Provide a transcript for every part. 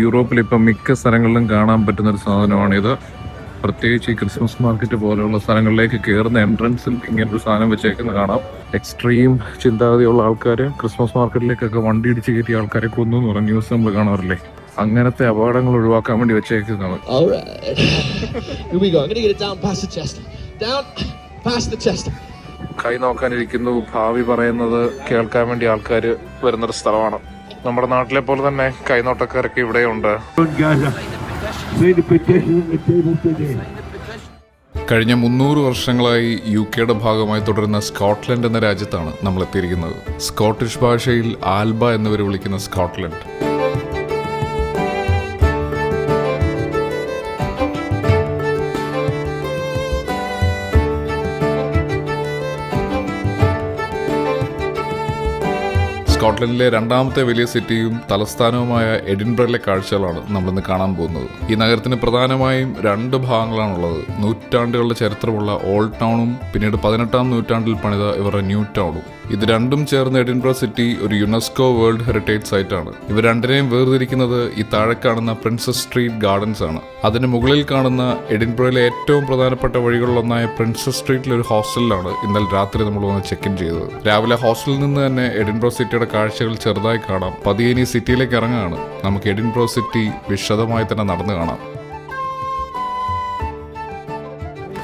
യൂറോപ്പിൽ ഇപ്പം മിക്ക സ്ഥലങ്ങളിലും കാണാൻ പറ്റുന്ന ഒരു സാധനമാണിത്. പ്രത്യേകിച്ച് ഈ ക്രിസ്മസ് മാർക്കറ്റ് പോലെയുള്ള സ്ഥലങ്ങളിലേക്ക് കയറുന്ന എൻട്രൻസിൽ ഇങ്ങനൊരു സാധനം വെച്ചേക്കുന്നത് കാണാം. എക്സ്ട്രീം ചിന്താഗതിയുള്ള ആൾക്കാർ ക്രിസ്മസ് മാർക്കറ്റിലേക്കൊക്കെ വണ്ടി ഇടിച്ച് കയറ്റിയ ആൾക്കാരെ കൊന്നു എന്ന് പറഞ്ഞ ന്യൂസ് നമ്മൾ കാണാറില്ലേ? അങ്ങനത്തെ അപകടങ്ങൾ ഒഴിവാക്കാൻ വേണ്ടി വെച്ചേക്കുന്നതാണ്. കൈ നോക്കാനിരിക്കുന്നു, ഭാവി പറയുന്നത് കേൾക്കാൻ വേണ്ടി ആൾക്കാർ വരുന്നൊരു സ്ഥലമാണ്. നമ്മുടെ നാട്ടിലെ പോലെ തന്നെ കൈനോട്ടക്കാരൊക്കെ ഇവിടെയുണ്ട്. കഴിഞ്ഞ 300 വർഷങ്ങളായി UK ഭാഗമായി തുടരുന്ന സ്കോട്ട്ലൻഡ് എന്ന രാജ്യത്താണ് നമ്മൾ എത്തിയിരിക്കുന്നത്. സ്കോട്ടിഷ് ഭാഷയിൽ ആൽബ എന്നിവർ വിളിക്കുന്ന സ്കോട്ട്ലൻഡ്. സ്കോട്ട്ലൻഡിലെ രണ്ടാമത്തെ വലിയ സിറ്റിയും തലസ്ഥാനവുമായ എഡിൻബറയിലെ കാഴ്ചകളാണ് നമ്മളിന്ന് കാണാൻ പോകുന്നത്. ഈ നഗരത്തിന് പ്രധാനമായും 2 ഭാഗങ്ങളാണുള്ളത്. നൂറ്റാണ്ടുകളുടെ ചരിത്രമുള്ള ഓൾഡ് ടൗണും പിന്നീട് 18ാം നൂറ്റാണ്ടിൽ പണിത ഇവരുടെ ന്യൂ ടൗണും. ഇത് രണ്ടും ചേർന്ന് എഡിൻബറ സിറ്റി ഒരു യുനെസ്കോ വേൾഡ് ഹെറിറ്റേജ് സൈറ്റാണ്. ഇവ രണ്ടിനെയും വേർതിരിക്കുന്നത് ഈ താഴെ കാണുന്ന പ്രിൻസസ് സ്ട്രീറ്റ് ഗാർഡൻസ് ആണ്. അതിന് മുകളിൽ കാണുന്ന എഡിൻബറയിലെ ഏറ്റവും പ്രധാനപ്പെട്ട വഴികളിലൊന്നായ പ്രിൻസസ് സ്ട്രീറ്റിലെ ഒരു ഹോസ്റ്റലിലാണ് ഇന്നലെ രാത്രി നമ്മൾ വന്ന് ചെക്ക് ഇൻ ചെയ്തത്. രാവിലെ ഹോസ്റ്റലിൽ നിന്ന് തന്നെ എഡിൻബറ സിറ്റിയുടെ കാഴ്ചകൾ ചെറുതായി കാണാം. പതിയെ ഇനി സിറ്റിയിലേക്ക് ഇറങ്ങുകയാണ്. നമുക്ക് എഡിൻബറ സിറ്റി വിശദമായി തന്നെ നടന്നു കാണാം.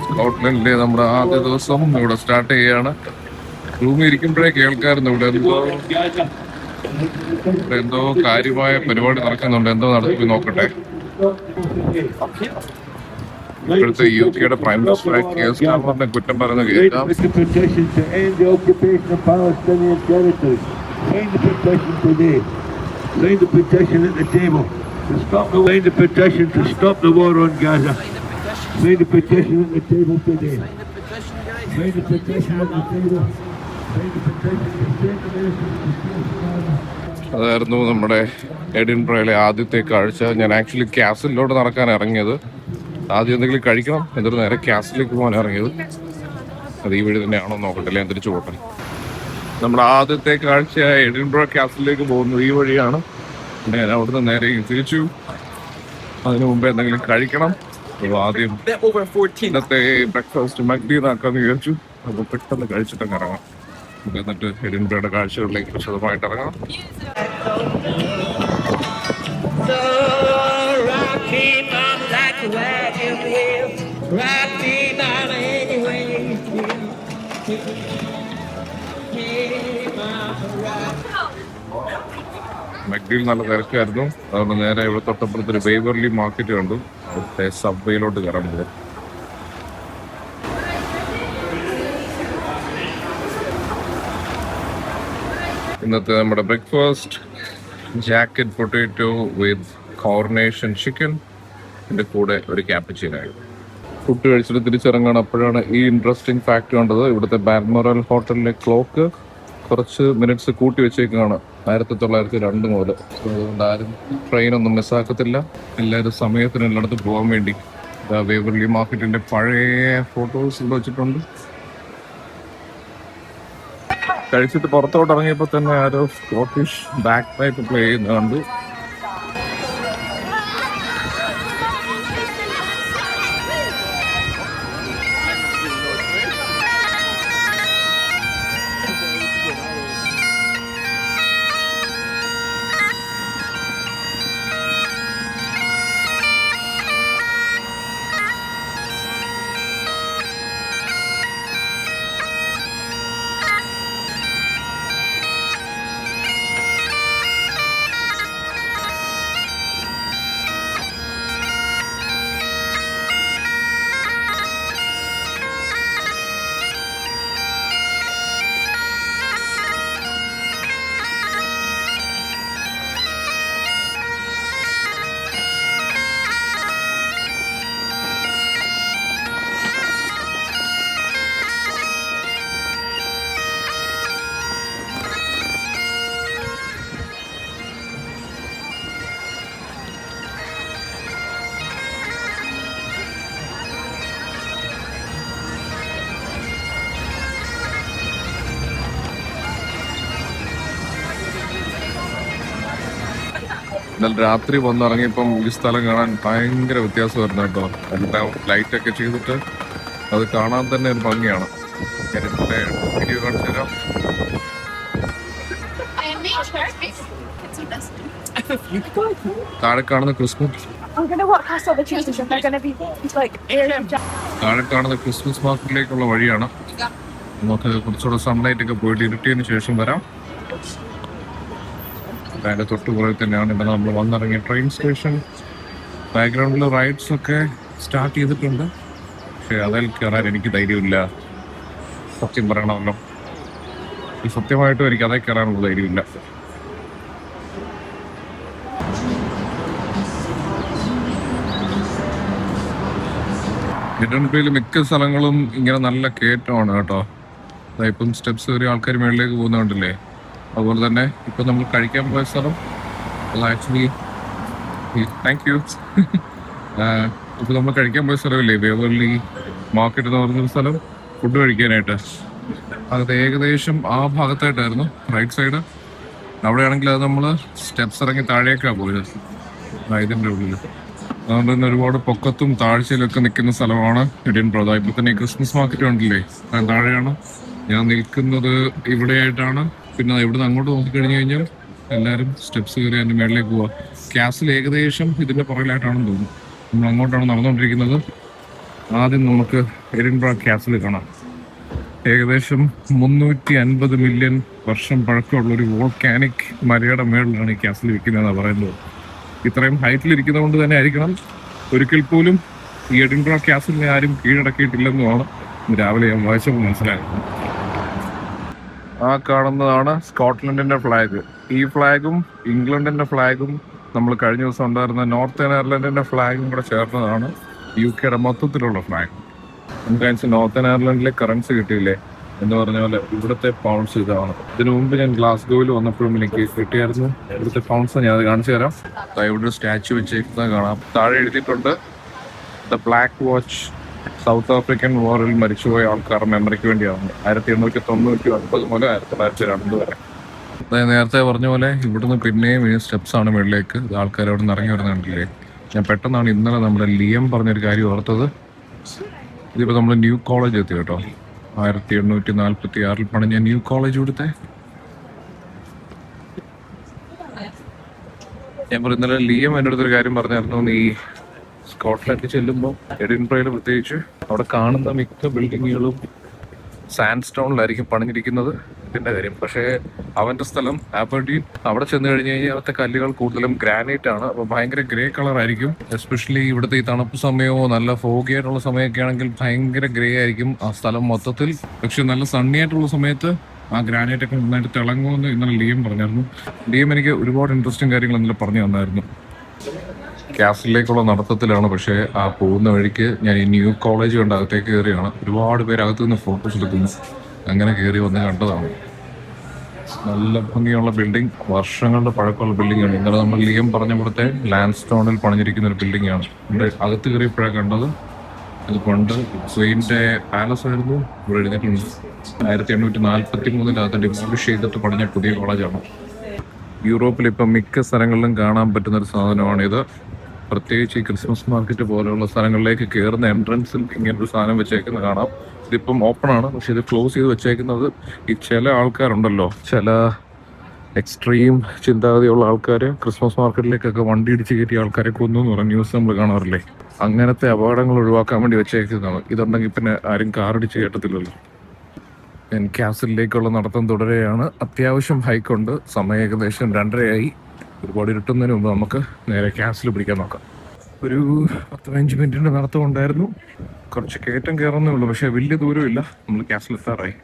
സ്കോട്ട്ലൻഡിലെ നമ്മുടെ ആദ്യ ദിവസം ഇവിടെ സ്റ്റാർട്ട് ചെയ്യാണ്. റൂമിൽ ഇരിക്കുമ്പോഴേ കേൾക്കാറുണ്ട് ഇവിടെ എന്തോ കാര്യമായ പരിപാടി നടക്കുന്നുണ്ട്. എന്തോ നടത്തി നോക്കട്ടെ. ഇപ്പോഴത്തെ UK പ്രൈം മിനിസ്റ്റർ കെയർ സ്റ്റാർമറിനെ കുറ്റം പറയുന്ന കേൾക്കാം. അതായിരുന്നു നമ്മുടെ എഡിൻബറയിലെ ആദ്യത്തെ കാഴ്ച. ഞാൻ ആക്ച്വലി കാസിലോട്ട് നടക്കാൻ ഇറങ്ങിയത്. ആദ്യം എന്തെങ്കിലും കഴിക്കണം, എന്നിട്ട് നേരെ കാസിലേക്ക് പോകാൻ ഇറങ്ങിയത്. അത് ഈ വഴി തന്നെയാണോ നോക്കട്ടെ, ഞാൻ തിരിച്ചു പോട്ടെ. നമ്മുടെ ആദ്യത്തെ കാഴ്ച എഡിൻബറ കാസിലേക്ക് പോകുന്നത് ഈ വഴിയാണ്. ഞാൻ അവിടുന്ന് നേരെ തിരിച്ചു. അതിനു മുമ്പ് എന്തെങ്കിലും കഴിക്കണം. ആദ്യം ഇന്നത്തെ ബ്രേക്ക്ഫാസ്റ്റ് മഗ്ഡിന്നാക്കാന്ന് വിചാരിച്ചു. അപ്പോൾ പെട്ടെന്ന് കഴിച്ചിട്ടങ്ങ് ഇറങ്ങാം. എന്നിട്ട് എഡിൻബറയുടെ കാഴ്ചകളിലേക്ക് വിശദമായിട്ട് ഇറങ്ങാം. മഗ്ഡിയിൽ നല്ല തിരക്കായിരുന്നു. അതുകൊണ്ട് നേരെ ഇവിടെ തൊട്ടപ്പുറത്തൊരു വേവർലി മാർക്കറ്റ് കണ്ടു. അവിടുത്തെ സബ്വേയിലോട്ട് കയറാൻ പോകും. ഇന്നത്തെ നമ്മുടെ ബ്രേക്ക്ഫാസ്റ്റ് ജാക്കറ്റ് പൊട്ടാറ്റോ വിത്ത് കോർണേഷൻ ചിക്കൻ, ഇതിൻ്റെ കൂടെ ഒരു ക്യാപ്പച്ചിനോ. ഫുഡ് കഴിച്ചിട്ട് തിരിച്ചിറങ്ങണം. അപ്പോഴാണ് ഈ ഇൻട്രസ്റ്റിംഗ് ഫാക്ട് കണ്ടത്. ഇവിടുത്തെ ബാൽമോറൽ ഹോട്ടലിലെ ക്ലോക്ക് കുറച്ച് മിനിറ്റ്സ് കൂട്ടി വെച്ചേക്കാണ് 1902 മുതൽ. അതുകൊണ്ട് ആരും ട്രെയിനൊന്നും മിസ്സാക്കത്തില്ല. എല്ലാവരും സമയത്തിന് എല്ലായിടത്തും പോകാൻ വേണ്ടി വേവർലി മാർക്കറ്റിന്റെ പഴയ ഫോട്ടോസ് ഇവിടെ വെച്ചിട്ടുണ്ട്. കഴിച്ചിട്ട് പുറത്തോട്ട് ഇറങ്ങിയപ്പോൾ തന്നെ ആരോ സ്കോട്ടിഷ് ബാക്ക് പൈപ്പ് പ്ലേ ചെയ്യുന്നത് കണ്ടു. എന്നാൽ രാത്രി വന്നിറങ്ങിയപ്പം ഈ സ്ഥലം കാണാൻ ഭയങ്കര വ്യത്യാസമായിരുന്നു കേട്ടോ. എല്ലാം ലൈറ്റൊക്കെ ചെയ്തിട്ട് അത് കാണാൻ തന്നെ ഒരു ഭംഗിയാണ്. ഞാനിവിടെ വീഡിയോ കാണിച്ചു തരാം. താഴെ കാണുന്ന ക്രിസ്മസ് മാർക്കറ്റിലേക്കുള്ള വഴിയാണ്. നമുക്ക് കുറച്ചുകൂടെ സൺലൈറ്റ് ഒക്കെ പോയിട്ട് ഇരുട്ടിയതിന് ശേഷം വരാം. അതിന്റെ തൊട്ട് പുറകെ തന്നെയാണ് ഇവിടെ നമ്മൾ വന്നിറങ്ങിയ ട്രെയിൻ സ്റ്റേഷൻ. ബാക്ക്ഗ്രൗണ്ടിൽ റൈഡ്സ് ഒക്കെ സ്റ്റാർട്ട് ചെയ്തിട്ടുണ്ട്. പക്ഷെ അതിൽ കയറാൻ എനിക്ക് ധൈര്യമില്ല, സത്യം പറയണമല്ലോ. ഈ സത്യമായിട്ടും എനിക്ക് അതേ കയറാനുള്ള ധൈര്യമില്ല. എഡിൻബറയിൽ മിക്ക സ്ഥലങ്ങളും ഇങ്ങനെ നല്ല കയറ്റമാണ് കേട്ടോ. ഇപ്പം സ്റ്റെപ്സ് കയറി ആൾക്കാർ മുകളിലേക്ക് പോകുന്നുണ്ടല്ലേ. അതുപോലെ തന്നെ ഇപ്പം നമ്മൾ കഴിക്കാൻ പോയ സ്ഥലം ആക്ച്വലി താങ്ക് യു ഇപ്പം നമ്മൾ കഴിക്കാൻ പോയ സ്ഥലമില്ലേ, ബേവർലി മാർക്കറ്റ് എന്ന് പറഞ്ഞൊരു സ്ഥലം, ഫുഡ് കഴിക്കാനായിട്ട്. അത് ഏകദേശം ആ ഭാഗത്തായിട്ടായിരുന്നു, റൈറ്റ് സൈഡ്. അവിടെയാണെങ്കിൽ അത് നമ്മൾ സ്റ്റെപ്സ് ഇറങ്ങി താഴേക്കാണ് പോയത് ഇതിൻ്റെ ഉള്ളിൽ. അതുകൊണ്ട് തന്നെ ഒരുപാട് പൊക്കത്തും താഴ്ചയിലൊക്കെ നിൽക്കുന്ന സ്ഥലമാണ് എഡിൻബറോ. ഇപ്പൊ തന്നെ ക്രിസ്മസ് മാർക്കറ്റ് ഉണ്ടല്ലേ, താഴെയാണ് ഞാൻ നിൽക്കുന്നത്. ഇവിടെയായിട്ടാണ്. പിന്നെ ഇവിടുന്ന് അങ്ങോട്ട് നോക്കിക്കഴിഞ്ഞു കഴിഞ്ഞാൽ എല്ലാവരും സ്റ്റെപ്സ് കയറി അതിൻ്റെ മേളിലേക്ക് പോവാം. ക്യാസിൽ ഏകദേശം ഇതിൻ്റെ പുറകിലായിട്ടാണെന്ന് തോന്നുന്നു. നമ്മൾ അങ്ങോട്ടാണ് നടന്നുകൊണ്ടിരിക്കുന്നത്. ആദ്യം നമുക്ക് എഡിൻബറോ ക്യാസിൽ കാണാം. ഏകദേശം 350 മില്യൺ വർഷം പഴക്കമുള്ളൊരു വോൾക്കാനിക് മലയുടെ മേളിലാണ് ഈ ക്യാസിൽ വെക്കുന്നതെന്നാണ് പറയുന്നത്. ഇത്രയും ഹൈറ്റിലിരിക്കുന്നത് കൊണ്ട് തന്നെ ആയിരിക്കണം ഒരിക്കൽ പോലും ഈ എഡിൻബറോ ക്യാസിലിനെ ആരും കീഴടക്കിയിട്ടില്ലെന്നുമാണ് രാവിലെ ഞാൻ വായിച്ചപ്പോൾ മനസ്സിലായത്. ആ കാണുന്നതാണ് സ്കോട്ട്ലൻഡിന്റെ ഫ്ലാഗ്. ഈ ഫ്ലാഗും ഇംഗ്ലണ്ടിന്റെ ഫ്ലാഗും നമ്മൾ കഴിഞ്ഞ ദിവസം ഉണ്ടായിരുന്ന നോർത്തേൺ അയർലൻഡിന്റെ ഫ്ലാഗും കൂടെ ചേർന്നതാണ് UK മൊത്തത്തിലുള്ള ഫ്ലാഗ്. നമുക്ക് നോർത്തേൺ അയർലൻഡിലെ കറൻസി കിട്ടിയില്ലേ എന്ന് പറഞ്ഞ പോലെ ഇവിടുത്തെ പൗണ്ട്സ് ഇതാണ്. ഇതിനു മുമ്പ് ഞാൻ ഗ്ലാസ്ഗോയിൽ വന്നപ്പോഴും എനിക്ക് കിട്ടിയായിരുന്നു ഇവിടുത്തെ പൗണ്ട്സ്. ഞാൻ അത് കാണിച്ചു തരാം. ഇവിടെ സ്റ്റാച്ചു വെച്ചേക്കുന്നത് കാണാം. താഴെ എഴുതിയിട്ടുണ്ട് the Black Watch, South African വാറിൽ മരിച്ചുപോയ ആൾക്കാർ മെമ്മറിക്ക് വേണ്ടിയാണ്. 1899 മുതൽ 1902 വരെ. നേരത്തെ പറഞ്ഞ പോലെ ഇവിടുന്ന് പിന്നെയും ഈ സ്റ്റെപ്സ് ആണ് മുകളിലേക്ക്. ആൾക്കാർ അവിടെ നിന്ന് ഇറങ്ങി വരുന്നുണ്ടല്ലേ. ഞാൻ പെട്ടെന്നാണ് ഇന്നലെ നമ്മുടെ ലിയം പറഞ്ഞൊരു കാര്യം ഓർത്തത്. ഇതിപ്പോൾ നമ്മൾ ന്യൂ കോളേജ് എത്തി കേട്ടോ. 1846 പണിഞ്ഞ ന്യൂ കോളേജ് ഇവിടുത്തെ. ഞാൻ ഇന്നലെ ലിയം എൻ്റെ അടുത്തൊരു കാര്യം പറഞ്ഞായിരുന്നു. ഈ സ്കോട്ട്ലൻഡിൽ ചെല്ലുമ്പോൾ എഡിൻബറയിൽ പ്രത്യേകിച്ച് അവിടെ കാണുന്ന മിക്ക ബിൽഡിങ്ങുകളും സാൻഡ് സ്റ്റോണിലായിരിക്കും പണിഞ്ഞിരിക്കുന്നത്. ഇതിൻ്റെ കാര്യം പക്ഷേ അവൻ്റെ സ്ഥലം ആബർഡീൻ, അവിടെ ചെന്ന് കഴിഞ്ഞ് കഴിഞ്ഞാൽ അവിടുത്തെ കല്ലുകൾ കൂടുതലും ഗ്രാനൈറ്റ് ആണ്. അപ്പോൾ ഭയങ്കര ഗ്രേ കളർ ആയിരിക്കും. എസ്പെഷ്യലി ഇവിടുത്തെ ഈ തണുപ്പ് സമയമോ നല്ല ഫോഗി ആയിട്ടുള്ള സമയമൊക്കെ ആണെങ്കിൽ ഭയങ്കര ഗ്രേ ആയിരിക്കും ആ സ്ഥലം മൊത്തത്തിൽ. പക്ഷെ നല്ല സണ്ണി ആയിട്ടുള്ള സമയത്ത് ആ ഗ്രാനൈറ്റ് ഒക്കെ നന്നായിട്ട് തിളങ്ങുമെന്ന് ഇന്നലെ ലിയം പറഞ്ഞായിരുന്നു. ലിയം എനിക്ക് ഒരുപാട് ഇൻട്രസ്റ്റിംഗ് കാര്യങ്ങൾ ഇന്നലെ പറഞ്ഞു തന്നായിരുന്നു. ക്യാസിലേക്കുള്ള നടത്തത്തിലാണ്. പക്ഷേ ആ പോകുന്ന വഴിക്ക് ഞാൻ ഈ ന്യൂ കോളേജ് കണ്ട് അകത്തേക്ക് കയറിയാണ്. ഒരുപാട് പേര് അകത്തു നിന്ന് ഫോട്ടോസ് എടുക്കുന്നു. അങ്ങനെ കയറി വന്ന് കണ്ടതാണ്. നല്ല ഭംഗിയുള്ള ബിൽഡിംഗ്, വർഷങ്ങളുടെ പഴക്കമുള്ള ബിൽഡിംഗ് ആണ്. ഇന്നലെ നമ്മൾ ലിയം പറഞ്ഞ പോലത്തെ ലാൻഡ് സ്റ്റോണിൽ പണിഞ്ഞിരിക്കുന്ന ഒരു ബിൽഡിംഗ് ആണ്. ഇവിടെ അകത്ത് കയറിയപ്പോഴാണ് കണ്ടത്. ഇത് പണ്ട് സ്വെയിൻ്റെ പാലസ് ആയിരുന്നു. ഇവിടെ എഴുതിയിട്ടുണ്ട് 1843 അത് ഡിമോളിഷ് ചെയ്തിട്ട് പണിഞ്ഞ പുതിയ കോളേജാണ്. യൂറോപ്പിൽ ഇപ്പം മിക്ക സ്ഥലങ്ങളിലും കാണാൻ പറ്റുന്നൊരു സാധനമാണിത്. പ്രത്യേകിച്ച് ഈ ക്രിസ്മസ് മാർക്കറ്റ് പോലെയുള്ള സ്ഥലങ്ങളിലേക്ക് കയറുന്ന എൻട്രൻസിൽ ഇങ്ങനൊരു സാധനം വെച്ചേക്കുന്നത് കാണാം. ഇതിപ്പം ഓപ്പൺ ആണ്, പക്ഷെ ഇത് ക്ലോസ് ചെയ്ത് വെച്ചേക്കുന്നത് ഈ ചില ആൾക്കാരുണ്ടല്ലോ, ചില എക്സ്ട്രീം ചിന്താഗതിയുള്ള ആൾക്കാർ ക്രിസ്മസ് മാർക്കറ്റിലേക്കൊക്കെ വണ്ടി ഇടിച്ച് കയറ്റിയ ആൾക്കാരെ കൊന്നു എന്ന് പറഞ്ഞ ന്യൂസ് നമ്മൾ കാണാറില്ലേ. അങ്ങനത്തെ അപകടങ്ങൾ ഒഴിവാക്കാൻ വേണ്ടി വെച്ചേക്കുന്നതാണ്. ഇതുണ്ടെങ്കിൽ പിന്നെ ആരും കാറിടിച്ച് കേട്ടത്തില്ലല്ലോ. ക്യാസിലേക്കുള്ള നടത്തം തുടരുകയാണ്. അത്യാവശ്യം ഹൈക്കുണ്ട്. സമയം ഏകദേശം 2:30 ഒരുപാട് ഇരുട്ടുന്നതിന് മുമ്പ് നമുക്ക് നേരെ ക്യാസിൽ പിടിക്കാൻ നോക്കാം. ഒരു 10-15 മിനിറ്റിൻ്റെ നടത്തം ഉണ്ടായിരുന്നു. കുറച്ച് കയറ്റം കയറുന്നേ ഉള്ളൂ, പക്ഷേ വലിയ ദൂരമില്ല. നമ്മൾ ക്യാസിലെത്താറായി.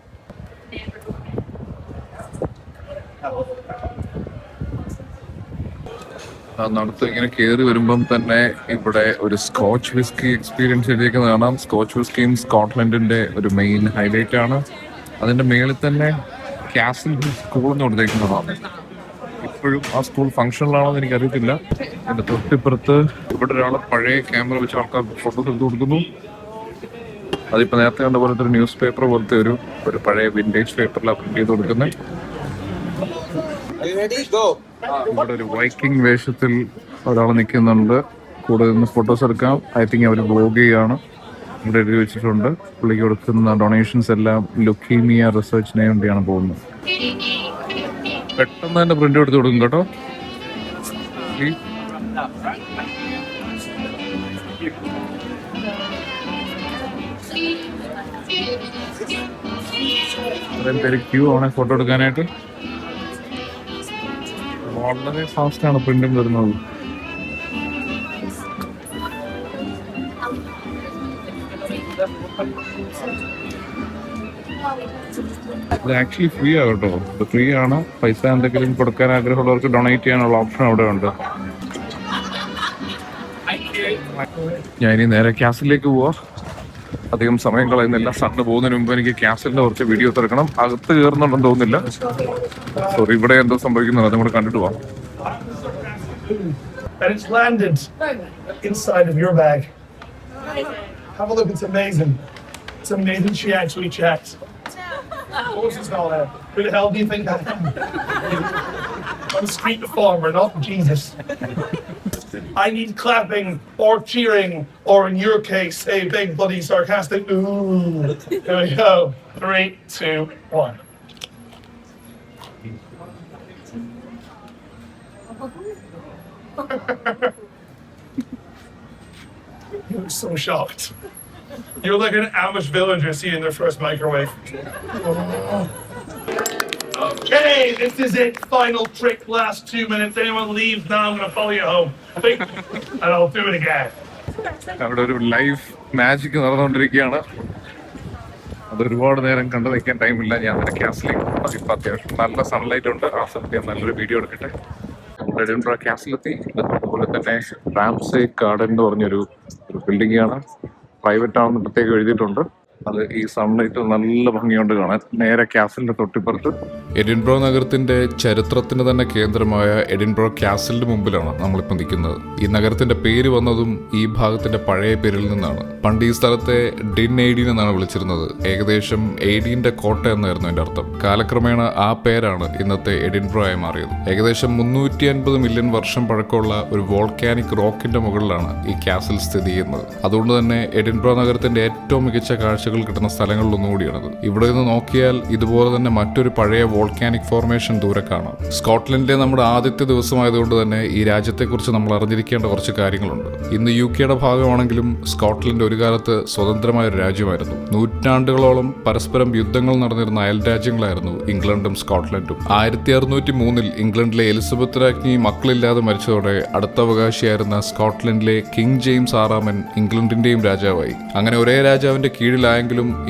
ആ നടത്തം ഇങ്ങനെ കയറി വരുമ്പം തന്നെ ഇവിടെ ഒരു സ്കോച്ച് വിസ്കി എക്സ്പീരിയൻസ് ചെയ്തേക്കുന്നത് കാണാം. സ്കോച്ച് വിസ്കിയും സ്കോട്ട്ലൻഡിൻ്റെ ഒരു മെയിൻ ഹൈലൈറ്റ് ആണ്. അതിൻ്റെ മേളിൽ തന്നെ കാസിൽ സ്കൂൾ എന്ന് കൊടുത്തേക്കുന്നതാണ്. ഇപ്പോഴും ആ സ്കൂൾ ഫംഗ്ഷനിലാണെന്ന് എനിക്കറിയത്തില്ല. എൻ്റെ തൊട്ടിപ്പുറത്ത് ഇവിടെ ഒരാൾ പഴയ ക്യാമറ വെച്ച് ആൾക്കാർ ഫോട്ടോസ് എടുത്ത് കൊടുക്കുന്നു. അതിപ്പോൾ നേരത്തെ കണ്ട പോലത്തെ ഒരു ന്യൂസ് പേപ്പർ പോലത്തെ ഒരു പഴയ വിൻറ്റേജ് പേപ്പറിലാണ് പ്രിന്റ് ചെയ്ത് കൊടുക്കുന്നത്. ഇവിടെ ഒരു വൈക്കിംഗ് വേഷത്തിൽ ഒരാൾ നിൽക്കുന്നുണ്ട്. കൂടെ നിന്ന് ഫോട്ടോസ് എടുക്കാം. ഐ തിങ്ക് അവർ വ്ലോഗ് ചെയ്യാണ്. ഇവിടെ എഴുതി വെച്ചിട്ടുണ്ട് പുള്ളിക്ക് കൊടുക്കുന്ന ഡൊണേഷൻസ് എല്ലാം ലുക്കീമിയ റിസർച്ചിന് വേണ്ടിയാണ് പോകുന്നത്. പെട്ടെന്ന് തന്നെ പ്രിന്റ് എടുത്ത് കൊടുക്കും കേട്ടോ. അത്രയും പേര് ക്യൂ ആണ് ഫോട്ടോ എടുക്കാനായിട്ട്. വളരെ ഫാസ്റ്റാണ് പ്രിന്റും വരുന്നത്. ഇത് ആക്ച്വലി ഫ്രീ ആകട്ടോ. ഇത് ഫ്രീ ആണ്. പൈസ എന്തെങ്കിലും കൊടുക്കാൻ ആഗ്രഹമുള്ളവർക്ക് ഡൊണേറ്റ് ചെയ്യാനുള്ള ഓപ്ഷൻ അവിടെ ഉണ്ട്. ഞാൻ ഇനി നേരെ ക്യാസിലേക്ക് പോവാ. അധികം സമയം കളയുന്നില്ല. സണ്ണ് പോകുന്നതിന് മുമ്പ് എനിക്ക് ക്യാസിലിന്റെ കുറച്ച് വീഡിയോ എടുക്കണം. അകത്ത് കയറുന്നുണ്ടെന്ന് തോന്നുന്നില്ല. സോറി, ഇവിടെ എന്തോ സംഭവിക്കുന്നത് അതും കൂടെ കണ്ടിട്ട് പോവാം. And it's landed inside of your bag. Have a look, it's amazing. It's amazing she actually checked. Of course it's not there. Who the hell do you think that I'm a street performer, not Jesus. I need clapping or cheering, or in your case, a big bloody sarcastic ooh. Here we go. 3, 2, 1. You look so shocked. You're like an Amish villager seeing their first microwave. Okay, this is it. Final trick, last 2 minutes. Anyone leaves now, I'm going to follow you home. And I'll do it again. അവിടെ ഒരു live magic നടന്നുകൊണ്ടിരിക്കുകയാണ്. അതൊരുപാട് നേരം കണ്ടു നിൽക്കാൻ ടൈമില്ല. ഞാൻ നേരെ ക്യാസിലേക്ക് ഇപ്പം അത്യാവശ്യം നല്ല സൺലൈറ്റ് ഉണ്ട്. ആ സമയത്ത് ഞാൻ നല്ലൊരു വീഡിയോ എടുക്കട്ടെ. നമ്മുടെ എഡിൻബറ ക്യാസിലെത്തി. അതുപോലെ തന്നെ റാംസേ ഗാർഡൻ എന്ന് പറഞ്ഞൊരു ബിൽഡിംഗ് ആണ്. പ്രൈവറ്റ് ആണെന്ന് പ്രത്യേകം എഴുതിയിട്ടുണ്ട്. അത് ഈ സൺലൈറ്റ് നല്ല ഭംഗിയുണ്ട് കാണാൻ. നേരെ ക്യാസിലിന്റെ തൊട്ടിപ്പുറത്ത് എഡിൻബ്രോ നഗരത്തിന്റെ ചരിത്രത്തിന് തന്നെ കേന്ദ്രമായ എഡിൻബ്രോ ക്യാസിലിന്റെ മുമ്പിലാണ് നമ്മളിപ്പോൾ നിൽക്കുന്നത്. ഈ നഗരത്തിന്റെ പേര് വന്നതും ഈ ഭാഗത്തിന്റെ പഴയ പേരിൽ നിന്നാണ്. പണ്ട് ഈ സ്ഥലത്തെ ഡിൻ എയ്ഡീൻ എന്നാണ് വിളിച്ചിരുന്നത്. ഏകദേശം എയ്ഡീന്റെ കോട്ട എന്നായിരുന്നു അതിന്റെ അർത്ഥം. കാലക്രമേണ ആ പേരാണ് ഇന്നത്തെ എഡിൻബ്രോ ആയി മാറിയത്. ഏകദേശം 350 മില്യൺ വർഷം പഴക്കമുള്ള ഒരു വോൾക്കാനിക് റോക്കിന്റെ മുകളിലാണ് ഈ ക്യാസിൽ സ്ഥിതി ചെയ്യുന്നത്. അതുകൊണ്ട് തന്നെ എഡിൻബ്രോ നഗരത്തിന്റെ ഏറ്റവും മികച്ച കാഴ്ചകൾ കിട്ടുന്ന സ്ഥലങ്ങളിലൊന്നുകൂടിയാണത്. ഇവിടെ നിന്ന് നോക്കിയാൽ ഇതുപോലെ തന്നെ മറ്റൊരു പഴയ വോൾക്കാനിക് ഫോർമേഷൻ ദൂരെ കാണാം. സ്കോട്ട്ലൻഡിലെ നമ്മുടെ ആദ്യത്തെ ദിവസമായതുകൊണ്ട് തന്നെ ഈ രാജ്യത്തെക്കുറിച്ച് നമ്മൾ അറിഞ്ഞിരിക്കേണ്ട കുറച്ച് കാര്യങ്ങളുണ്ട്. ഇന്ന് UK ഭാഗമാണെങ്കിലും സ്കോട്ട്ലൻഡ് ഒരു കാലത്ത് സ്വതന്ത്രമായ ഒരു രാജ്യമായിരുന്നു. നൂറ്റാണ്ടുകളോളം പരസ്പരം യുദ്ധങ്ങൾ നടന്നിരുന്ന അയൽ രാജ്യങ്ങളായിരുന്നു ഇംഗ്ലണ്ടും സ്കോട്ട്ലൻഡും. 1603 ഇംഗ്ലണ്ടിലെ എലിസബത്ത് രാജ്ഞി മക്കളില്ലാതെ മരിച്ചതോടെ അടുത്ത അവകാശിയായിരുന്ന സ്കോട്ട്ലൻഡിലെ കിങ് ജെയിംസ് 6 ഇംഗ്ലണ്ടിന്റെയും രാജാവായി. അങ്ങനെ ഒരേ രാജാവിന്റെ കീഴിലായെങ്കിലും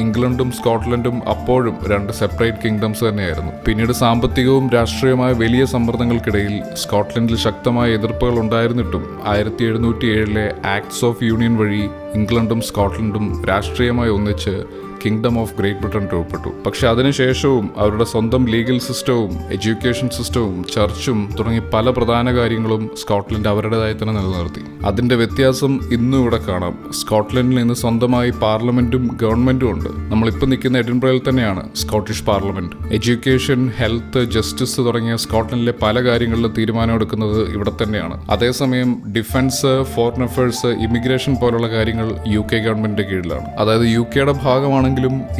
ഇംഗ്ലണ്ടും സ്കോട്ട്ലൻഡും അപ്പോഴും 2 സെപ്പറേറ്റ് കിങ്ഡംസ് തന്നെയായിരുന്നു. പിന്നീട് സാമ്പത്തികവും രാഷ്ട്രീയമായ വലിയ സമ്മർദ്ദങ്ങൾക്കിടയിൽ സ്കോട്ട്ലൻഡിൽ ശക്തമായ എതിർപ്പുകൾ ഉണ്ടായിരുന്നിട്ടും 1707 ആക്ട്സ് ഓഫ് യൂണിയൻ വഴി ഇംഗ്ലണ്ടും സ്കോട്ട്ലൻഡും രാഷ്ട്രീയമായി ഒന്നിച്ച് കിങ്ഡം ഓഫ് ഗ്രേറ്റ് ബ്രിട്ടൻ രൂപപ്പെട്ടു. പക്ഷെ അതിനുശേഷവും അവരുടെ സ്വന്തം ലീഗൽ സിസ്റ്റവും എഡ്യൂക്കേഷൻ സിസ്റ്റവും ചർച്ചും തുടങ്ങി പല പ്രധാന കാര്യങ്ങളും സ്കോട്ട്ലൻഡ് അവരുടേതായി തന്നെ നിലനിർത്തി. അതിന്റെ വ്യത്യാസം ഇന്നും ഇവിടെ കാണാം. സ്കോട്ട്ലൻഡിൽ നിന്ന് സ്വന്തമായി പാർലമെന്റും ഗവൺമെന്റും ഉണ്ട്. നമ്മളിപ്പോൾ നിൽക്കുന്ന എഡിൻബ്രയിൽ തന്നെയാണ് Scottish parliament. Education, health, justice തുടങ്ങിയ സ്കോട്ട്ലൻഡിലെ പല കാര്യങ്ങളിലും തീരുമാനമെടുക്കുന്നത് ഇവിടെ തന്നെയാണ്. അതേസമയം ഡിഫൻസ്, ഫോറിൻ അഫയേഴ്സ്, ഇമിഗ്രേഷൻ പോലുള്ള കാര്യങ്ങൾ UK ഗവൺമെന്റിന്റെ കീഴിലാണ്. അതായത് UK ഭാഗമാണെങ്കിൽ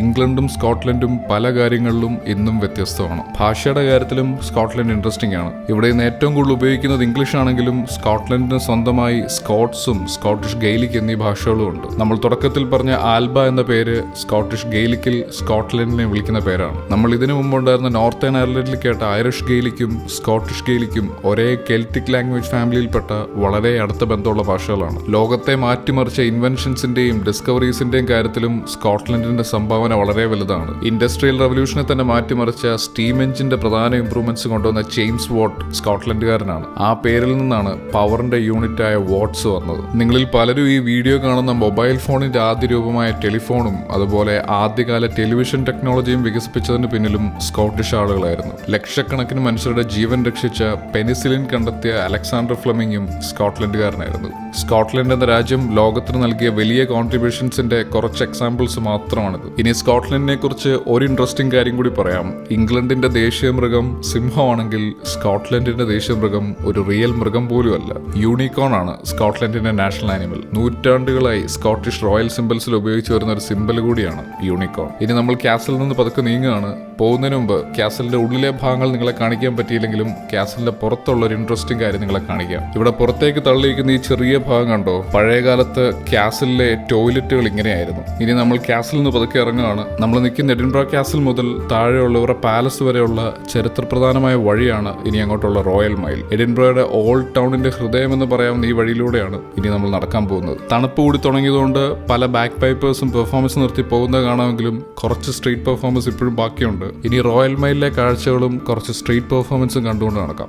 ഇംഗ്ലണ്ടും സ്കോട്ട്ലൻഡും പല കാര്യങ്ങളിലും ഇന്നും വ്യത്യസ്തമാണ്. ഭാഷയുടെ കാര്യത്തിലും സ്കോട്ട്ലൻഡ് ഇൻട്രസ്റ്റിംഗ് ആണ്. ഇവിടെ നിന്ന് ഏറ്റവും കൂടുതൽ ഉപയോഗിക്കുന്നത് ഇംഗ്ലീഷ് ആണെങ്കിലും സ്കോട്ട്ലൻഡിന് സ്വന്തമായി സ്കോട്ട്സും സ്കോട്ടിഷ് ഗെയിലിക് എന്നീ ഭാഷകളും ഉണ്ട്. നമ്മൾ തുടക്കത്തിൽ പറഞ്ഞ ആൽബ എന്ന പേര് സ്കോട്ടിഷ് ഗെയിലിക്കിൽ സ്കോട്ട്ലൻഡിനെ വിളിക്കുന്ന പേരാണ്. നമ്മൾ ഇതിനു മുമ്പുണ്ടായിരുന്ന നോർത്തേൺ അയർലൻഡിൽ കേട്ട ഐറിഷ് ഗെയിലിക്കും സ്കോട്ടിഷ് ഗെയിലിക്കും ഒരേ കെൽറ്റിക് ലാംഗ്വേജ് ഫാമിലിയിൽപ്പെട്ട വളരെ അടുത്ത ബന്ധമുള്ള ഭാഷകളാണ്. ലോകത്തെ മാറ്റിമറിച്ച ഇൻവെൻഷൻസിന്റെയും ഡിസ്കവറീസിന്റെയും കാര്യത്തിലും സ്കോട്ട്ലൻഡിന്റെ സംഭാവന വളരെ വലുതാണ്. ഇൻഡസ്ട്രിയൽ റവല്യൂഷനെ തന്നെ മാറ്റിമറിച്ച സ്റ്റീം എഞ്ചിന്റെ പ്രധാന ഇംപ്രൂവ്മെന്റ്സ് കൊണ്ടുവന്ന ജെയിംസ് വാട്ട് സ്കോട്ട്ലൻഡുകാരനാണ്. ആ പേരിൽ നിന്നാണ് പവറിന്റെ യൂണിറ്റായ വാട്ട്സ് വന്നത്. നിങ്ങളിൽ പലരും ഈ വീഡിയോ കാണുന്ന മൊബൈൽ ഫോണിന്റെ ആദ്യ രൂപമായ ടെലിഫോണും അതുപോലെ ആദ്യകാല ടെലിവിഷൻ ടെക്നോളജിയും വികസിപ്പിച്ചതിന് പിന്നിലും സ്കോട്ടിഷ് ആളുകളായിരുന്നു. ലക്ഷക്കണക്കിന് മനുഷ്യരുടെ ജീവൻ രക്ഷിച്ച പെനിസിലിൻ കണ്ടെത്തിയ അലക്സാണ്ടർ ഫ്ലെമിംഗും സ്കോട്ട്ലൻഡുകാരനായിരുന്നു. സ്കോട്ട്ലൻഡ് എന്ന രാജ്യം ലോകത്തിന് നൽകിയ വലിയ കോൺട്രിബ്യൂഷൻസിന്റെ കുറച്ച് എക്സാമ്പിൾസ് മാത്രമാണ് തലസ്ഥാനമാണിത്. ഇനി സ്കോട്ട്ലൻഡിനെ കുറിച്ച് ഒരു ഇൻട്രസ്റ്റിംഗ് കാര്യം കൂടി പറയാം. ഇംഗ്ലണ്ടിന്റെ ദേശീയ മൃഗം സിംഹമാണെങ്കിൽ സ്കോട്ട്ലൻഡിന്റെ ദേശീയ മൃഗം ഒരു റിയൽ മൃഗം പോലുമല്ല. യൂണിക്കോൺ ആണ് സ്കോട്ട്ലൻഡിന്റെ നാഷണൽ ആനിമൽ. നൂറ്റാണ്ടുകളായി സ്കോട്ടിഷ് റോയൽ സിംബൽസിൽ ഉപയോഗിച്ച് വരുന്ന ഒരു സിംബൽ കൂടിയാണ് യൂണിക്കോൺ. ഇനി നമ്മൾ കാസലിൽ നിന്ന് പതുക്കെ നീങ്ങുകയാണ്. പോകുന്നതിന് മുമ്പ് കാസലിന്റെ ഉള്ളിലെ ഭാഗങ്ങൾ നിങ്ങളെ കാണിക്കാൻ പറ്റിയില്ലെങ്കിലും കാസലിന്റെ പുറത്തുള്ള ഒരു ഇൻട്രസ്റ്റിംഗ് കാര്യം നിങ്ങളെ കാണിക്കാം. ഇവിടെ പുറത്തേക്ക് തള്ളിയിരിക്കുന്ന ഈ ചെറിയ ഭാഗം കണ്ടോ? പഴയകാലത്ത് കാസലിലെ ടോയ്ലറ്റുകൾ ഇങ്ങനെയായിരുന്നു. ഇനി നമ്മൾ കാസലിൽ നിന്ന് പതുക്കെ ഇറങ്ങുകയാണ്. നമ്മൾ നിൽക്കുന്ന എഡിൻബ്ര കാസൽ മുതൽ താഴെയുള്ള ഇവരുടെ പാലസ് വരെയുള്ള ചരിത്രപ്രധാനമായ വഴിയാണ് ഇനി അങ്ങോട്ടുള്ള റോയൽ മൈൽ. എഡിൻബ്രയുടെ ഓൾഡ് ടൗണിന്റെ ഹൃദയം എന്ന് പറയാവുന്ന ഈ വഴിയിലൂടെയാണ് ഇനി നമ്മൾ നടക്കാൻ പോകുന്നത്. തണുപ്പ് കൂടി തുടങ്ങിയതുകൊണ്ട് പല ബാക്ക് പൈപ്പേഴ്സും പെർഫോമൻസ് നിർത്തി പോകുന്നത് കാണാമെങ്കിലും കുറച്ച് സ്ട്രീറ്റ് പെർഫോമൻസ് ഇപ്പോഴും ബാക്കിയുണ്ട്. ഇനി റോയൽ മൈലിലെ കാഴ്ചകളും കുറച്ച് സ്ട്രീറ്റ് പെർഫോമൻസും കണ്ടുകൊണ്ട് നടക്കാം.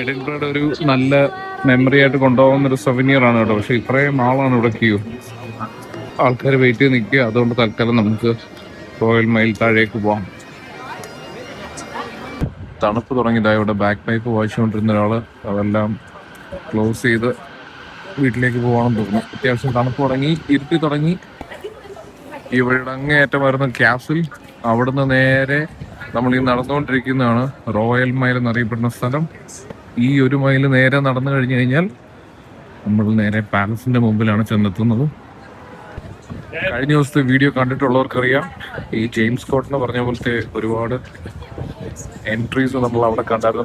എഡിൻബ്രയുടെ ഒരു നല്ല മെമ്മറി ആയിട്ട് കൊണ്ടുപോകുന്ന ഒരു സൊവനിയർ ആണ് കേട്ടോ. പക്ഷെ ഇത്രയും ആളാണ് ഇവിടെ ക്യൂ. ആൾക്കാർ വെയിറ്റ് ചെയ്ത് നിൽക്കുക. അതുകൊണ്ട് തൽക്കാലം നമുക്ക് റോയൽ മൈൽ താഴേക്ക് പോവാം. തണുപ്പ് തുടങ്ങിയതായി ഇവിടെ ബാക്ക് പൈപ്പ് വായിച്ചുകൊണ്ടിരുന്ന ഒരാള് അതെല്ലാം ക്ലോസ് ചെയ്ത് വീട്ടിലേക്ക് പോകാണെന്ന് തോന്നുന്നു. അത്യാവശ്യം തണുപ്പ് തുടങ്ങി, ഇരുട്ടി തുടങ്ങി. ഈ വഴിയുടെ അങ്ങേയറ്റം വരുന്ന കാസിൽ, അവിടുന്ന് നേരെ നമ്മൾ ഈ നടന്നുകൊണ്ടിരിക്കുന്നതാണ് റോയൽ മൈൽ എന്നറിയപ്പെടുന്ന സ്ഥലം. ഈ ഒരു മൈൽ നേരെ നടന്നു കഴിഞ്ഞു കഴിഞ്ഞാൽ നമ്മൾ നേരെ പാലസിന്റെ മുമ്പിലാണ് ചെന്നെത്തുന്നത്. കഴിഞ്ഞ ദിവസത്തെ വീഡിയോ കണ്ടിട്ടുള്ളവർക്കറിയാം, ഈ ജെയിംസ് കോട്ട് എന്ന് പറഞ്ഞ പോലത്തെ ഒരുപാട് എൻട്രീസ് നമ്മൾ അവിടെ കണ്ടായിരുന്നു.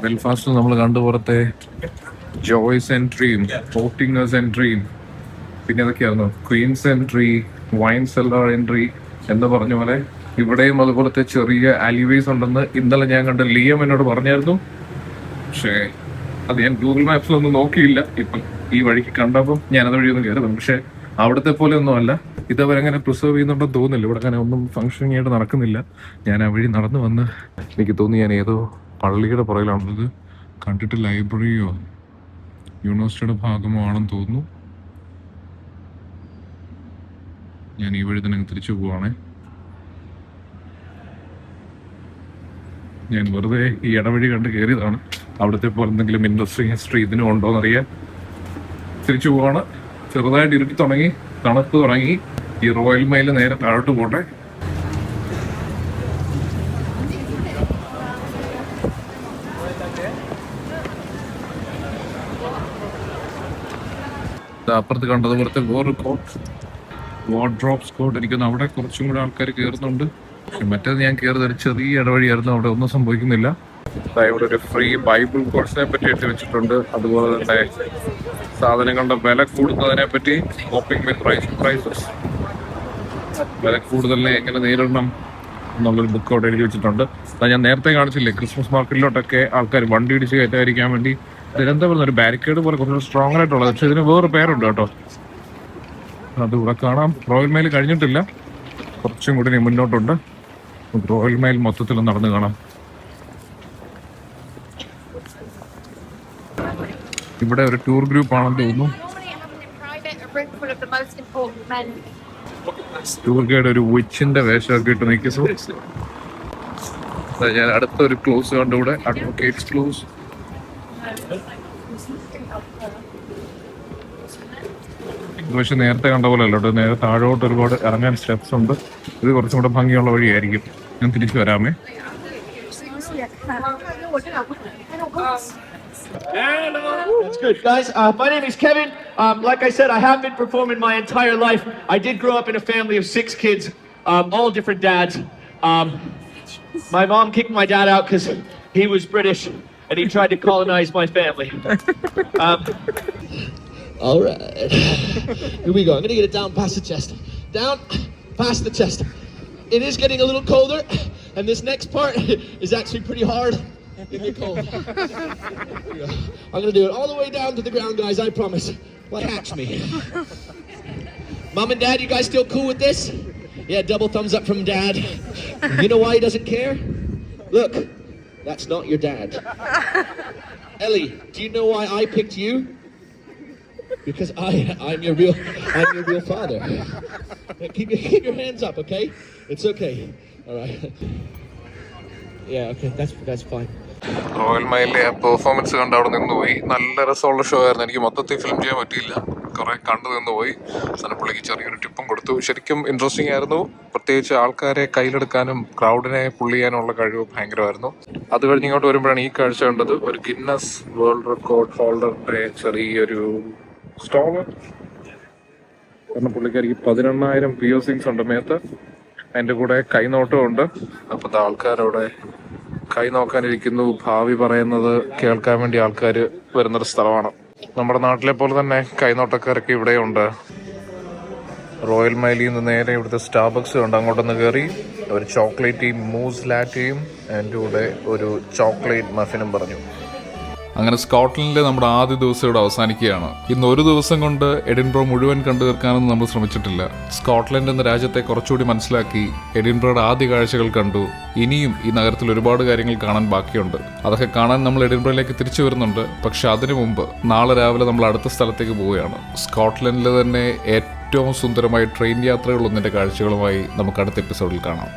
ബെൽഫാസ്റ്റ് നമ്മൾ കണ്ടു. പുറത്തെ ജോയ്സ് എൻട്രിയും പോർട്ടിങ്ങേഴ്സ് എൻട്രിയും പിന്നെ അതൊക്കെയായിരുന്നു queen's entry, wine cellar entry എന്ന് പറഞ്ഞ പോലെ ഇവിടെയും അതുപോലത്തെ ചെറിയ അലിവേസ് ഉണ്ടെന്ന് ഇന്നലെ ഞാൻ കണ്ട ലിയം എന്നോട് പറഞ്ഞായിരുന്നു. പക്ഷേ അത് ഞാൻ ഗൂഗിൾ മാപ്സിലൊന്നും നോക്കിയില്ല. ഇപ്പം ഈ വഴിക്ക് കണ്ടപ്പം ഞാനത് വഴിയൊന്നും കയറുന്നു. പക്ഷെ അവിടുത്തെ പോലെ ഒന്നും അല്ല. ഇതവരങ്ങനെ പ്രിസർവ് ചെയ്യുന്നുണ്ടെന്ന് തോന്നുന്നില്ല. ഇവിടെ അങ്ങനെ ഒന്നും ഫംഗ്ഷനിങ് ആയിട്ട് നടക്കുന്നില്ല. ഞാൻ ആ വഴി നടന്നു വന്ന് എനിക്ക് തോന്നി ഞാൻ ഏതോ പള്ളിയുടെ പുറകിലാണത്. കണ്ടിട്ട് ലൈബ്രറിയോ യൂണിവേഴ്സിറ്റിയുടെ ഭാഗമോ ആണെന്ന് തോന്നുന്നു. ഞാൻ ഈ വഴി തന്നെ തിരിച്ചു പോവാണേ. ഞാൻ വെറുതെ ഈ ഇടവഴി കണ്ട് കയറിയതാണ്. അവിടുത്തെ പോലെ എന്തെങ്കിലും ഇൻഡസ്ട്രി ഹിസ്റ്ററി ഇതിനും ഉണ്ടോന്ന് അറിയാൻ തിരിച്ചു പോവാണ്. ചെറുതായിട്ട് ഇരുട്ടി തുടങ്ങി, തണുപ്പ് തുടങ്ങി. ഈ റോയൽ മൈൽ നേരെ താഴോട്ട് പോട്ടെ. അപ്പുറത്ത് കണ്ടതുപോലത്തെ വേറൊരു കോട്ട്, വാർഡ്രോബ്സ് കോട്ട്. എനിക്കൊന്ന് അവിടെ കുറച്ചും കൂടെ ആൾക്കാർ കയറുന്നുണ്ട്. പക്ഷെ മറ്റേത് ഞാൻ കയറുന്ന ഒരു ചെറിയ ഇടവഴിയായിരുന്നു. അവിടെ ഒന്നും സംഭവിക്കുന്നില്ല. ഇവിടെ ഒരു ഫ്രീ ബൈബിൾ കോഴ്സിനെ പറ്റി എത്തി വെച്ചിട്ടുണ്ട്. അതുപോലെ തന്നെ സാധനങ്ങളുടെ വില കൂടുന്നതിനെ പറ്റി പ്രൈസസ്, വില കൂടുതലിനെ എങ്ങനെ നേരിടണം എന്നുള്ളൊരു ബുക്ക് അവിടെ എഴുതി വെച്ചിട്ടുണ്ട്. ഞാൻ നേരത്തെ കാണിച്ചില്ലേ, ക്രിസ്മസ് മാർക്കറ്റിലോട്ടൊക്കെ ആൾക്കാർ വണ്ടി ഇടിച്ച് കയറ്റാതിരിക്കാൻ വേണ്ടി ഇതെന്താ പറയുന്ന ഒരു ബാരിക്കേഡ് പോലെ കുറച്ച് സ്ട്രോങ് ആയിട്ടുള്ളത്. പക്ഷെ ഇതിന് വേറെ പേരുണ്ട് കേട്ടോ. അത് ഇവിടെ കാണാം. റോയൽ മൈൽ കഴിഞ്ഞിട്ടില്ല, കുറച്ചും കൂടി മുന്നോട്ടുണ്ട്. റോയൽ മൈൽ മൊത്തത്തിൽ നടന്ന് കാണാം. ഇവിടെ ഒരു ടൂർ ഗ്രൂപ്പ് ആണെന്ന് തോന്നുന്നു. ടൂർ ഗൈഡ് ഒരു വിച്ചിന്റെ വേഷമൊക്കെ ഇട്ട് നിൽക്കുന്നു. ഞാൻ അടുത്തൊരു ക്ലോസ് കണ്ടുകൂടെ, അഡ്വക്കേറ്റ്സ് ക്ലോസ്. പക്ഷെ നേരത്തെ കണ്ട പോലെ അല്ലോ, നേരെ താഴോട്ട് ഒരുപാട് ഇറങ്ങാൻ സ്റ്റെപ്സ് ഉണ്ട്. ഇത് കുറച്ചും കൂടെ ഭംഗിയുള്ള വഴിയായിരിക്കും. ഞാൻ തിരിച്ചു വരാമേ. That's good, guys. My name is Kevin. Like I said, I have been performing my entire life. I did grow up in a family of 6 kids, all different dads. My mom kicked my dad out because he was British and he tried to colonize my family. All right. Here we go. I'm going to get it down past the chest. Down past the chest. It is getting a little colder, and this next part is actually pretty hard. In the cold. I'm gonna do it all the way down to the ground, guys. I promise. Well, catch me. Mom and Dad, you guys still cool with this? Yeah, double thumbs up from Dad. You know why he doesn't care? Look, that's not your dad. Ellie, do you know why I picked you? Because I'm your real father. Keep your hands up, okay? It's okay. All right. Yeah, okay, that's fine. Royal മൈലിലെ ആ performance കണ്ട് അവിടെ നിന്നുപോയി. നല്ല രസമുള്ള show ആയിരുന്നു. എനിക്ക് മൊത്തത്തിൽ ഫിലിം ചെയ്യാൻ പറ്റിയില്ല, കുറെ കണ്ടു നിന്നുപോയി. സനപ്പള്ളിക്ക് ചെറിയൊരു ടിപ്പും കൊടുത്തു. ശരിക്കും ഇൻട്രസ്റ്റിംഗ് ആയിരുന്നു. പ്രത്യേകിച്ച് ആൾക്കാരെ കയ്യിലെടുക്കാനും ക്രൗഡിനെ പുള്ള് ചെയ്യാനുള്ള കഴിവ് ഭയങ്കരമായിരുന്നു. അത് കഴിഞ്ഞ് ഇങ്ങോട്ട് വരുമ്പോഴാണ് ഈ കാഴ്ച കണ്ടത്. ഒരു ഗിന്നസ് വേൾഡ് റെക്കോർഡ് ഹോൾഡറിന്റെ ചെറിയൊരു സ്റ്റോള്. കാരണം പുള്ളിക്കാരിക്ക് 18,000 പിയേഴ്സിങ്സ് ഉണ്ട് മേത്ത്. അതിൻ്റെ കൂടെ കൈനോട്ടവും ഉണ്ട്. അപ്പം ആൾക്കാരവിടെ കൈ നോക്കാനിരിക്കുന്നു. ഭാവി പറയുന്നത് കേൾക്കാൻ വേണ്ടി ആൾക്കാർ വരുന്നൊരു സ്ഥലമാണ്. നമ്മുടെ നാട്ടിലെ പോലെ തന്നെ കൈനോട്ടക്കാരൊക്കെ ഇവിടെയുണ്ട്. റോയൽ മൈലിൽ നിന്ന് നേരെ ഇവിടുത്തെ സ്റ്റാർബക്സ് ഉണ്ട്, അങ്ങോട്ടൊന്ന് കയറി ഒരു ചോക്ലേറ്റ് മൂസ് ലാറ്റയും അതിൻ്റെ കൂടെ ഒരു ചോക്ലേറ്റ് മഫിനും പറഞ്ഞു. അങ്ങനെ സ്കോട്ട്ലൻഡിലെ നമ്മുടെ ആദ്യ ദിവസം ഇവിടെ അവസാനിക്കുകയാണ്. ഇന്ന് ഒരു ദിവസം കൊണ്ട് എഡിൻബ്രോ മുഴുവൻ കണ്ടു തീർക്കാനൊന്നും നമ്മൾ ശ്രമിച്ചിട്ടില്ല. സ്കോട്ട്ലൻഡ് എന്ന രാജ്യത്തെ കുറച്ചുകൂടി മനസ്സിലാക്കി എഡിൻബ്രോയുടെ ആദ്യ കാഴ്ചകൾ കണ്ടു. ഇനിയും ഈ നഗരത്തിൽ ഒരുപാട് കാര്യങ്ങൾ കാണാൻ ബാക്കിയുണ്ട്. അതൊക്കെ കാണാൻ നമ്മൾ എഡിൻബ്രോയിലേക്ക് തിരിച്ചു വരുന്നുണ്ട്. പക്ഷെ അതിനു മുമ്പ് നാളെ രാവിലെ നമ്മൾ അടുത്ത സ്ഥലത്തേക്ക് പോവുകയാണ്. സ്കോട്ട്ലൻഡിലെ തന്നെ ഏറ്റവും സുന്ദരമായ ട്രെയിൻ യാത്രകളൊന്നിൻ്റെ കാഴ്ചകളുമായി നമുക്ക് അടുത്ത എപ്പിസോഡിൽ കാണാം.